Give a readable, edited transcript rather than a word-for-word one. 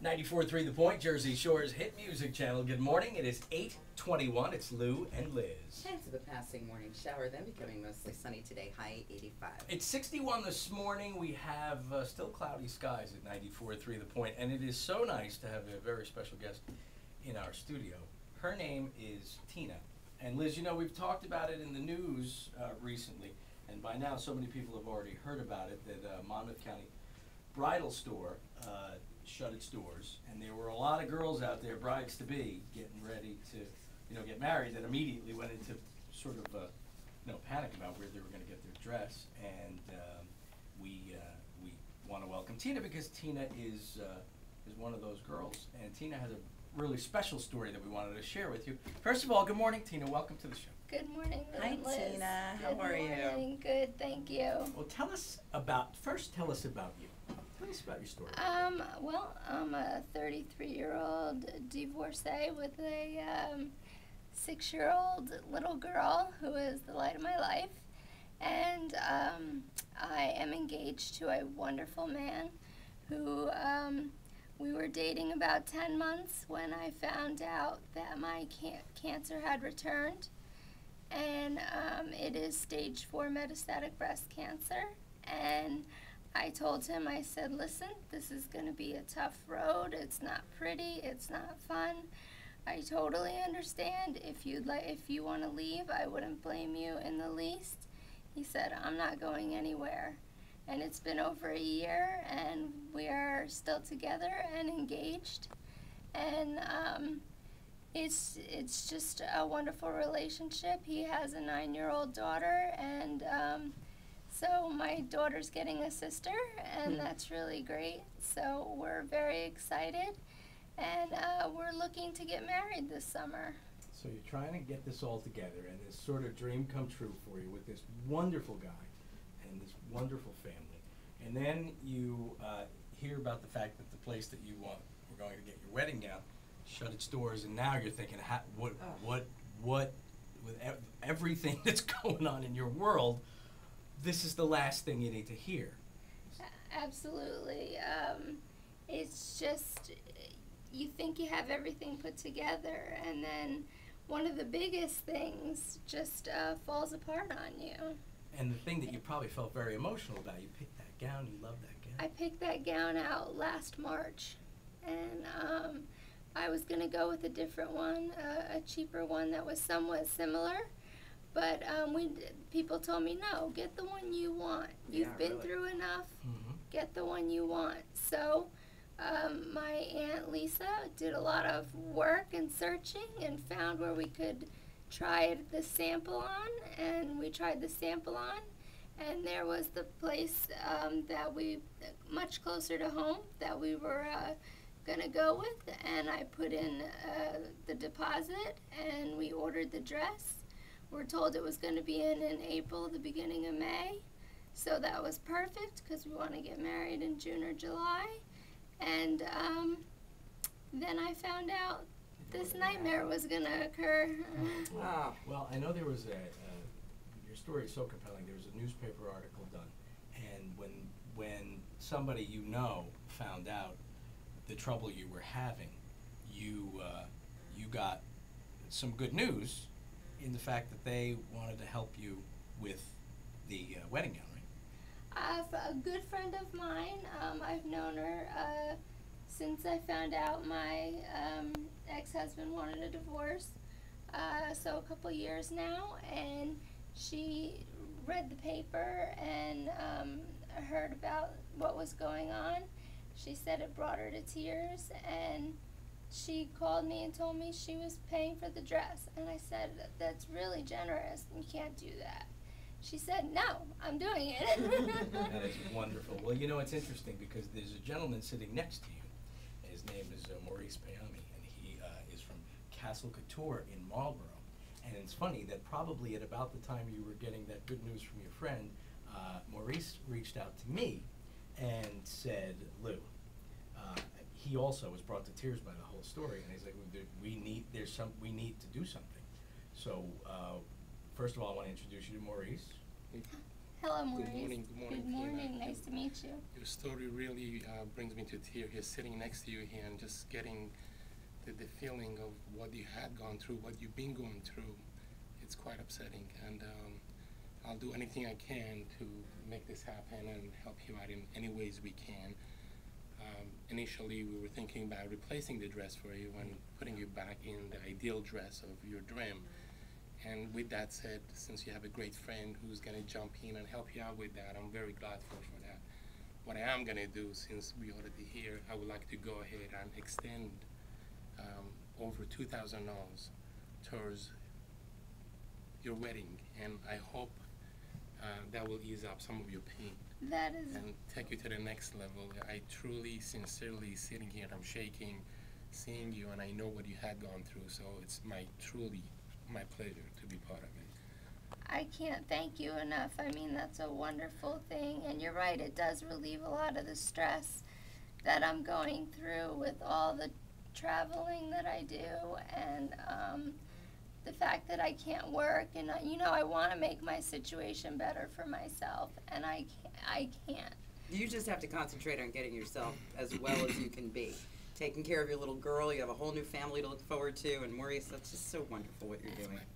94.3 The Point, Jersey Shore's hit music channel. Good morning. It is 8:21. It's Lou and Liz. Chance of a passing morning shower, then becoming mostly sunny today, high 85. It's 61 this morning. We have still cloudy skies at 94.3 The Point, and it is so nice to have a very special guest in our studio. Her name is Tina. And Liz, you know, we've talked about it in the news recently, and by now so many people have already heard about it, that Monmouth County Bridal store shut its doors, and there were a lot of girls out there, brides-to-be, getting ready to, get married, that immediately went into sort of, panic about where they were going to get their dress. And we want to welcome Tina, because Tina is one of those girls, and Tina has a really special story that we wanted to share with you. First of all, good morning, Tina. Welcome to the show. Good morning, Hi, Liz. Tina. How are you? Good morning. Good, thank you. Well, tell us about you. Tell us about your story. Well, I'm a 33-year-old divorcee with a 6-year-old little girl who is the light of my life. And I am engaged to a wonderful man who we were dating about 10 months when I found out that my cancer had returned. And it is stage 4 metastatic breast cancer. And I told him, I said, listen, this is going to be a tough road. It's not pretty. It's not fun. I totally understand. If you want to leave, I wouldn't blame you in the least. He said, I'm not going anywhere. And it's been over a year, and we are still together and engaged. And it's just a wonderful relationship. He has a 9-year-old daughter, and so my daughter's getting a sister, and that's really great. So we're very excited, and we're looking to get married this summer. So you're trying to get this all together, and this sort of dream come true for you with this wonderful guy and this wonderful family. And then you hear about the fact that the place that you were going to get your wedding gown shut its doors, and now you're thinking, what with everything that's going on in your world, this is the last thing you need to hear. Absolutely. It's just, you think you have everything put together, and then one of the biggest things just falls apart on you. And the thing that you probably felt very emotional about, you picked that gown, you loved that gown. I picked that gown out last March, and I was going to go with a different one, a cheaper one that was somewhat similar. But people told me, no, get the one you want. You've been through enough. Get the one you want. So my Aunt Lisa did a lot of work and searching and found where we could try the sample on. And we tried the sample on. And there was the place that much closer to home, that we were going to go with. And I put in the deposit, and we ordered the dress. We're told it was going to be in April, the beginning of May. So that was perfect, because we want to get married in June or July. And then I found out this nightmare was going to occur. Wow. Well, I know there was your story is so compelling. There was a newspaper article done. And when somebody you know found out the trouble you were having, you got some good news in the fact that they wanted to help you with the wedding gown, right? A good friend of mine, I've known her since I found out my ex-husband wanted a divorce, so a couple years now, and she read the paper and heard about what was going on. She said it brought her to tears, and she called me and told me she was paying for the dress. And I said, that's really generous. You can't do that. She said, no, I'm doing it. That is wonderful. Well, you know, it's interesting because there's a gentleman sitting next to you. His name is Maurice Payami, and he is from Couture in Marlborough. And it's funny that probably at about the time you were getting that good news from your friend, Maurice reached out to me and said, Lou, he also was brought to tears by the whole story, and he's like, we need to do something. So first of all, I want to introduce you to Maurice. Hello, Maurice. Good morning. Good morning. Good morning. Tina. Nice to meet you. Your story really brings me to tears here, sitting next to you here, and just getting the feeling of what you had gone through, what you've been going through. It's quite upsetting, and I'll do anything I can to make this happen and help you out in any ways we can. Initially, we were thinking about replacing the dress for you and putting you back in the ideal dress of your dream. And with that said, since you have a great friend who's going to jump in and help you out with that, I'm very grateful for that. What I am going to do, since we're already here, I would like to go ahead and extend over $2,000 towards your wedding. And I hope that will ease up some of your pain. That is. And take you to the next level. I truly, sincerely, sitting here, I'm shaking, seeing you, and I know what you had gone through, so it's truly my pleasure to be part of it. I can't thank you enough. I mean, that's a wonderful thing, and you're right, it does relieve a lot of the stress that I'm going through with all the traveling that I do, and the fact that I can't work, and I want to make my situation better for myself, and I can't. You just have to concentrate on getting yourself as well as you can be. Taking care of your little girl, you have a whole new family to look forward to, and Maurice, that's just so wonderful what you're doing.